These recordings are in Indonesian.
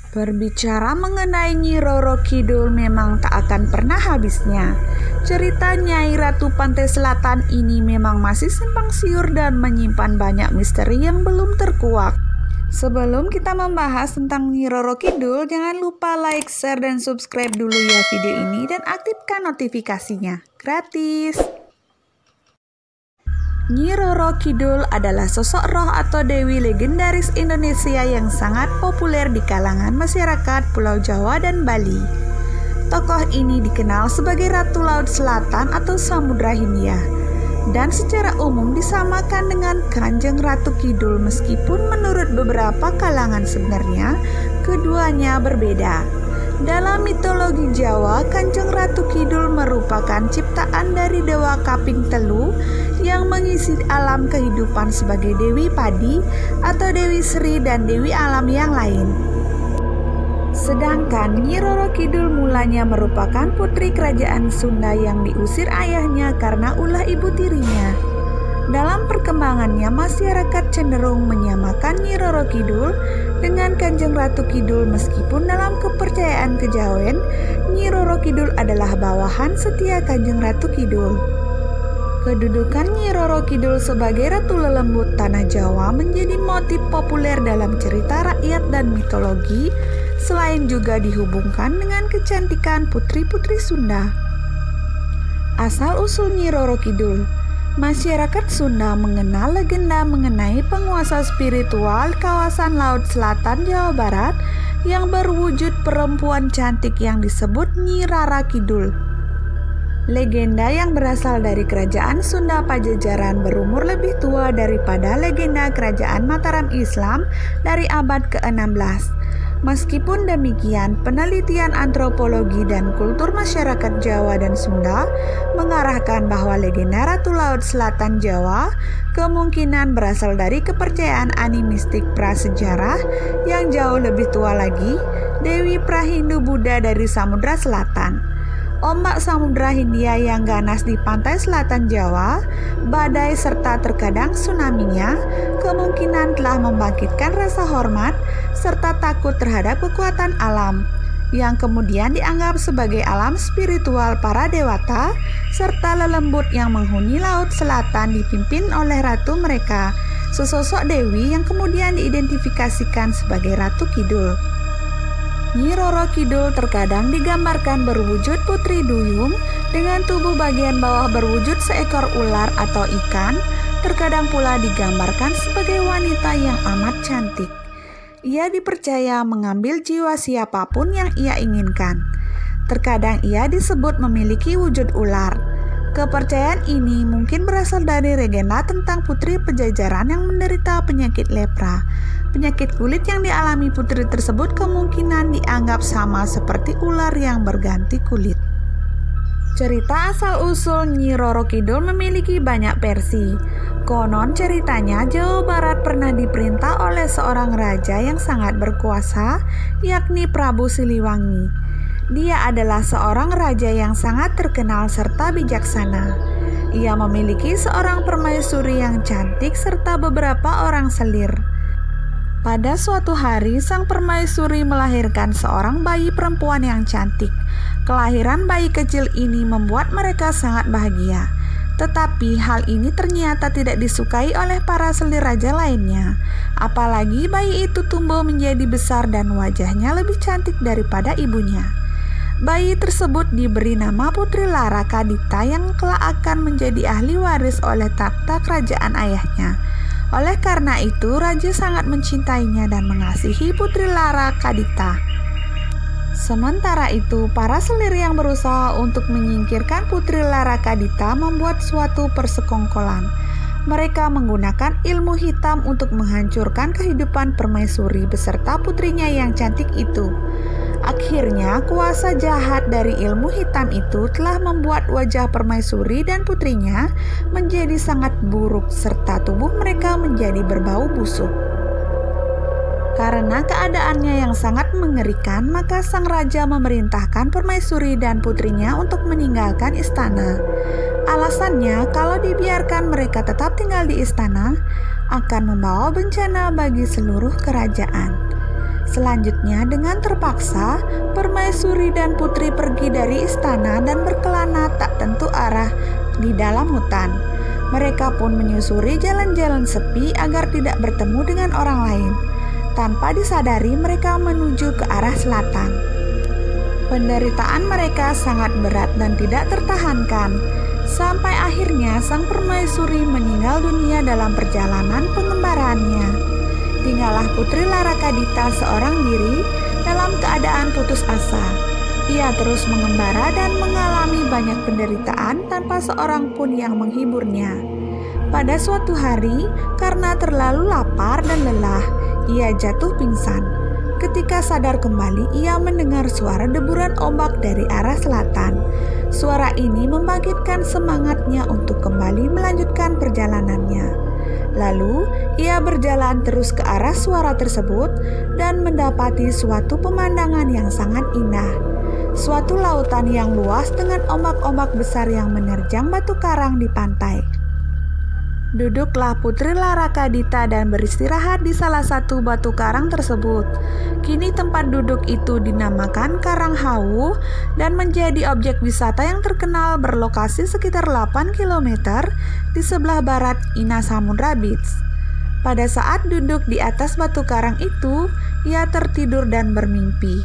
Berbicara mengenai Nyi Roro Kidul memang tak akan pernah habisnya. Cerita Nyai Ratu Pantai Selatan ini memang masih simpang siur dan menyimpan banyak misteri yang belum terkuak. Sebelum kita membahas tentang Nyi Roro Kidul, jangan lupa like, share, dan subscribe dulu ya video ini dan aktifkan notifikasinya. Gratis! Nyi Roro Kidul adalah sosok roh atau dewi legendaris Indonesia yang sangat populer di kalangan masyarakat Pulau Jawa dan Bali. Tokoh ini dikenal sebagai Ratu Laut Selatan atau Samudra Hindia, dan secara umum disamakan dengan Kanjeng Ratu Kidul meskipun menurut beberapa kalangan sebenarnya keduanya berbeda. Dalam mitologi Jawa, Kanjeng Ratu Kidul merupakan ciptaan dari Dewa Kaping Telu yang mengisi alam kehidupan sebagai Dewi Padi atau Dewi Sri dan Dewi Alam yang lain. Sedangkan Nyi Roro Kidul mulanya merupakan putri kerajaan Sunda yang diusir ayahnya karena ulah ibu tirinya. Dalam perkembangannya, masyarakat cenderung menyamakan Nyi Roro Kidul dengan Kanjeng Ratu Kidul meskipun dalam kepercayaan kejawen, Nyi Roro Kidul adalah bawahan setia Kanjeng Ratu Kidul. Kedudukan Nyi Roro Kidul sebagai Ratu Lelembut Tanah Jawa menjadi motif populer dalam cerita rakyat dan mitologi, selain juga dihubungkan dengan kecantikan putri-putri Sunda. Asal-usul Nyi Roro Kidul. Masyarakat Sunda mengenal legenda mengenai penguasa spiritual kawasan Laut Selatan Jawa Barat yang berwujud perempuan cantik yang disebut Nyi Rara Kidul. Legenda yang berasal dari kerajaan Sunda Pajajaran berumur lebih tua daripada legenda kerajaan Mataram Islam dari abad ke-16. Meskipun demikian, penelitian antropologi dan kultur masyarakat Jawa dan Sunda mengarahkan bahwa legenda Ratu Laut Selatan Jawa kemungkinan berasal dari kepercayaan animistik prasejarah yang jauh lebih tua lagi, Dewi Prahindu Buddha dari Samudra Selatan. Ombak Samudra Hindia yang ganas di pantai selatan Jawa, badai serta terkadang tsunami-nya kemungkinan telah membangkitkan rasa hormat serta takut terhadap kekuatan alam yang kemudian dianggap sebagai alam spiritual para dewata serta lelembut yang menghuni laut selatan dipimpin oleh ratu mereka, sesosok dewi yang kemudian diidentifikasikan sebagai Ratu Kidul. Nyi Roro Kidul terkadang digambarkan berwujud putri duyung dengan tubuh bagian bawah berwujud seekor ular atau ikan, terkadang pula digambarkan sebagai wanita yang amat cantik. Ia dipercaya mengambil jiwa siapapun yang ia inginkan. Terkadang ia disebut memiliki wujud ular. Kepercayaan ini mungkin berasal dari legenda tentang putri Pajajaran yang menderita penyakit lepra. Penyakit kulit yang dialami putri tersebut kemungkinan dianggap sama seperti ular yang berganti kulit. Cerita asal-usul Nyi Roro Kidul memiliki banyak versi. Konon ceritanya Jawa Barat pernah diperintah oleh seorang raja yang sangat berkuasa, yakni Prabu Siliwangi. Dia adalah seorang raja yang sangat terkenal serta bijaksana. Ia memiliki seorang permaisuri yang cantik serta beberapa orang selir. Pada suatu hari, sang permaisuri melahirkan seorang bayi perempuan yang cantik. Kelahiran bayi kecil ini membuat mereka sangat bahagia. Tetapi hal ini ternyata tidak disukai oleh para selir raja lainnya. Apalagi bayi itu tumbuh menjadi besar dan wajahnya lebih cantik daripada ibunya. Bayi tersebut diberi nama Putri Lara Kadita yang kelak akan menjadi ahli waris oleh takhta kerajaan ayahnya. Oleh karena itu, raja sangat mencintainya dan mengasihi Putri Lara Kadita. Sementara itu, para selir yang berusaha untuk menyingkirkan Putri Lara Kadita membuat suatu persekongkolan. Mereka menggunakan ilmu hitam untuk menghancurkan kehidupan permaisuri beserta putrinya yang cantik itu. Akhirnya, kuasa jahat dari ilmu hitam itu telah membuat wajah permaisuri dan putrinya menjadi sangat buruk serta tubuh mereka menjadi berbau busuk. Karena keadaannya yang sangat mengerikan, maka sang raja memerintahkan permaisuri dan putrinya untuk meninggalkan istana. Alasannya, kalau dibiarkan mereka tetap tinggal di istana, akan membawa bencana bagi seluruh kerajaan. Selanjutnya, dengan terpaksa, permaisuri dan putri pergi dari istana dan berkelana tak tentu arah di dalam hutan. Mereka pun menyusuri jalan-jalan sepi agar tidak bertemu dengan orang lain. Tanpa disadari, mereka menuju ke arah selatan. Penderitaan mereka sangat berat dan tidak tertahankan. Sampai akhirnya sang permaisuri meninggal dunia dalam perjalanan pengembaraannya. Tinggallah Putri Larakadita seorang diri dalam keadaan putus asa. Ia terus mengembara dan mengalami banyak penderitaan tanpa seorang pun yang menghiburnya. Pada suatu hari, karena terlalu lapar dan lelah, ia jatuh pingsan. Ketika sadar kembali, ia mendengar suara deburan ombak dari arah selatan. Suara ini membangkitkan semangatnya untuk kembali melanjutkan perjalanannya. Lalu, ia berjalan terus ke arah suara tersebut dan mendapati suatu pemandangan yang sangat indah. Suatu lautan yang luas dengan ombak-ombak besar yang menerjang batu karang di pantai. Duduklah Putri Larakadita dan beristirahat di salah satu batu karang tersebut. Kini tempat duduk itu dinamakan Karang Hawu dan menjadi objek wisata yang terkenal berlokasi sekitar 8 km di sebelah barat Ina Samudra Beach. Pada saat duduk di atas batu karang itu, ia tertidur dan bermimpi.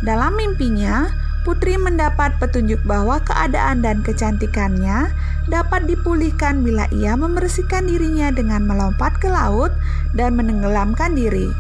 Dalam mimpinya, Putri mendapat petunjuk bahwa keadaan dan kecantikannya dapat dipulihkan bila ia membersihkan dirinya dengan melompat ke laut dan menenggelamkan diri.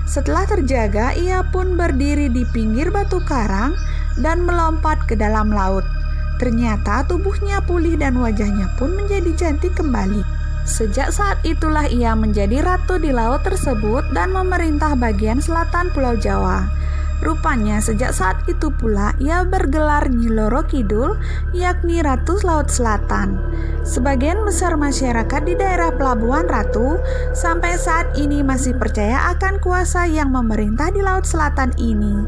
Setelah terjaga, ia pun berdiri di pinggir batu karang dan melompat ke dalam laut. Ternyata tubuhnya pulih dan wajahnya pun menjadi cantik kembali. Sejak saat itulah ia menjadi ratu di laut tersebut dan memerintah bagian selatan Pulau Jawa. Rupanya sejak saat itu pula ia bergelar Nyi Roro Kidul, yakni Ratu Laut Selatan. Sebagian besar masyarakat di daerah Pelabuhan Ratu sampai saat ini masih percaya akan kuasa yang memerintah di Laut Selatan ini.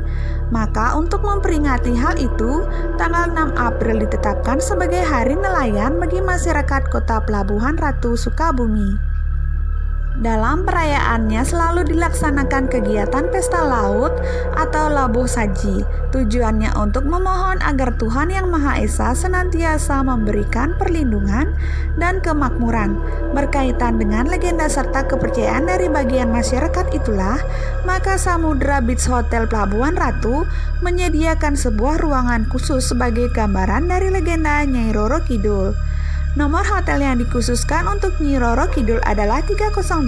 Maka untuk memperingati hal itu, tanggal 6 April ditetapkan sebagai Hari Nelayan bagi masyarakat Kota Pelabuhan Ratu Sukabumi. Dalam perayaannya selalu dilaksanakan kegiatan pesta laut atau labuh saji. Tujuannya untuk memohon agar Tuhan Yang Maha Esa senantiasa memberikan perlindungan dan kemakmuran. Berkaitan dengan legenda serta kepercayaan dari bagian masyarakat itulah, maka Samudra Beach Hotel Pelabuhan Ratu menyediakan sebuah ruangan khusus sebagai gambaran dari legenda Nyai Roro Kidul. Nomor hotel yang dikhususkan untuk Nyi Roro Kidul adalah 308.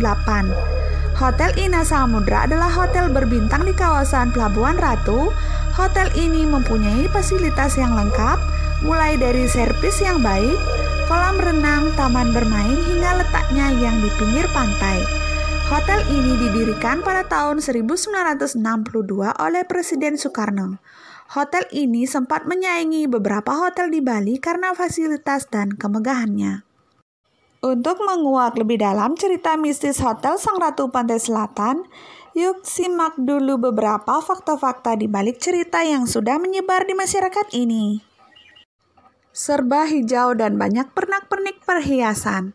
Hotel Ina Samudra adalah hotel berbintang di kawasan Pelabuhan Ratu. Hotel ini mempunyai fasilitas yang lengkap, mulai dari servis yang baik, kolam renang, taman bermain, hingga letaknya yang di pinggir pantai. Hotel ini didirikan pada tahun 1962 oleh Presiden Soekarno. Hotel ini sempat menyaingi beberapa hotel di Bali karena fasilitas dan kemegahannya. Untuk menguak lebih dalam cerita mistis Hotel Sang Ratu Pantai Selatan, yuk simak dulu beberapa fakta-fakta di balik cerita yang sudah menyebar di masyarakat ini. Serba hijau dan banyak pernak-pernik perhiasan.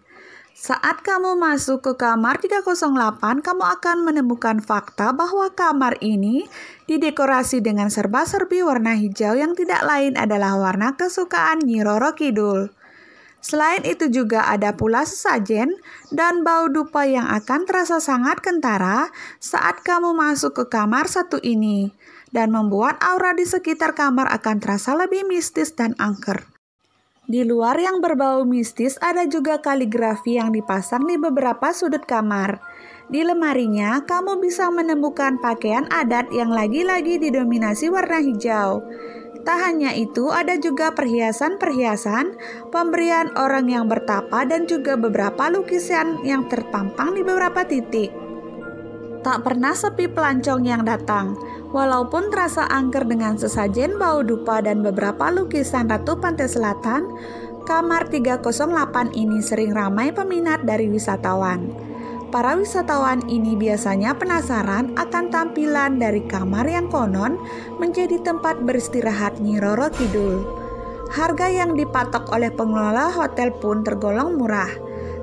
Saat kamu masuk ke kamar 308, kamu akan menemukan fakta bahwa kamar ini didekorasi dengan serba-serbi warna hijau yang tidak lain adalah warna kesukaan Nyi Roro Kidul. Selain itu juga ada pula sesajen dan bau dupa yang akan terasa sangat kentara saat kamu masuk ke kamar satu ini dan membuat aura di sekitar kamar akan terasa lebih mistis dan angker. Di luar yang berbau mistis ada juga kaligrafi yang dipasang di beberapa sudut kamar. Di lemarinya, kamu bisa menemukan pakaian adat yang lagi-lagi didominasi warna hijau. Tak hanya itu, ada juga perhiasan-perhiasan, pemberian orang yang bertapa dan juga beberapa lukisan yang terpampang di beberapa titik. Tak pernah sepi pelancong yang datang. Walaupun terasa angker dengan sesajen bau dupa dan beberapa lukisan Ratu Pantai Selatan, kamar 308 ini sering ramai peminat dari wisatawan. Para wisatawan ini biasanya penasaran akan tampilan dari kamar yang konon menjadi tempat beristirahat Nyi Roro Kidul. Harga yang dipatok oleh pengelola hotel pun tergolong murah.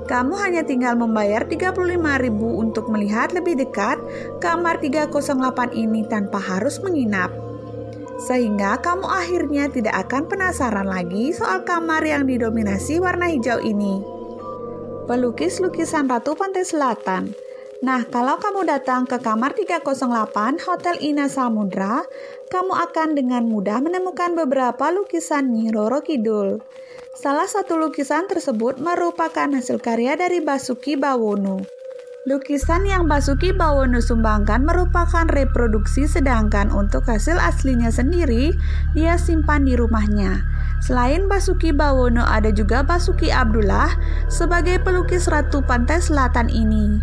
Kamu hanya tinggal membayar 35.000 untuk melihat lebih dekat kamar 308 ini tanpa harus menginap. Sehingga kamu akhirnya tidak akan penasaran lagi soal kamar yang didominasi warna hijau ini. Pelukis lukisan Ratu Pantai Selatan. Nah, kalau kamu datang ke kamar 308 Hotel Ina Samudra, kamu akan dengan mudah menemukan beberapa lukisan Nyi Roro Kidul. Salah satu lukisan tersebut merupakan hasil karya dari Basuki Bawono. Lukisan yang Basuki Bawono sumbangkan merupakan reproduksi, sedangkan untuk hasil aslinya sendiri dia simpan di rumahnya. Selain Basuki Bawono, ada juga Basuki Abdullah sebagai pelukis Ratu Pantai Selatan ini.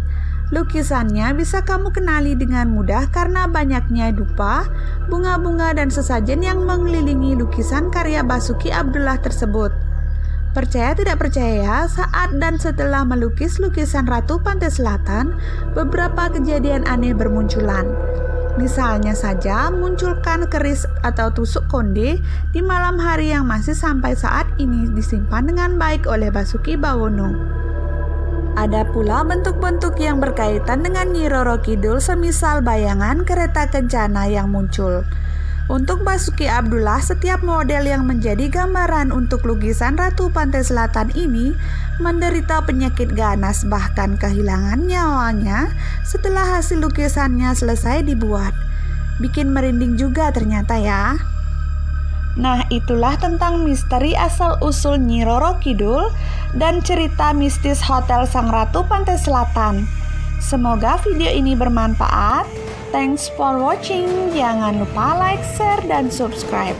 Lukisannya bisa kamu kenali dengan mudah karena banyaknya dupa, bunga-bunga, dan sesajen yang mengelilingi lukisan karya Basuki Abdullah tersebut. Percaya tidak percaya, saat dan setelah melukis lukisan Ratu Pantai Selatan, beberapa kejadian aneh bermunculan. Misalnya saja, munculkan keris atau tusuk konde di malam hari yang masih sampai saat ini disimpan dengan baik oleh Basuki Bawono. Ada pula bentuk-bentuk yang berkaitan dengan Nyi Roro Kidul, semisal bayangan kereta kencana yang muncul. Untuk Basuki Abdullah, setiap model yang menjadi gambaran untuk lukisan Ratu Pantai Selatan ini menderita penyakit ganas, bahkan kehilangan nyawanya setelah hasil lukisannya selesai dibuat. Bikin merinding juga ternyata ya. Nah, itulah tentang misteri asal-usul Nyi Roro Kidul dan cerita mistis Hotel Sang Ratu Pantai Selatan. Semoga video ini bermanfaat. Thanks for watching. Jangan lupa like, share, dan subscribe.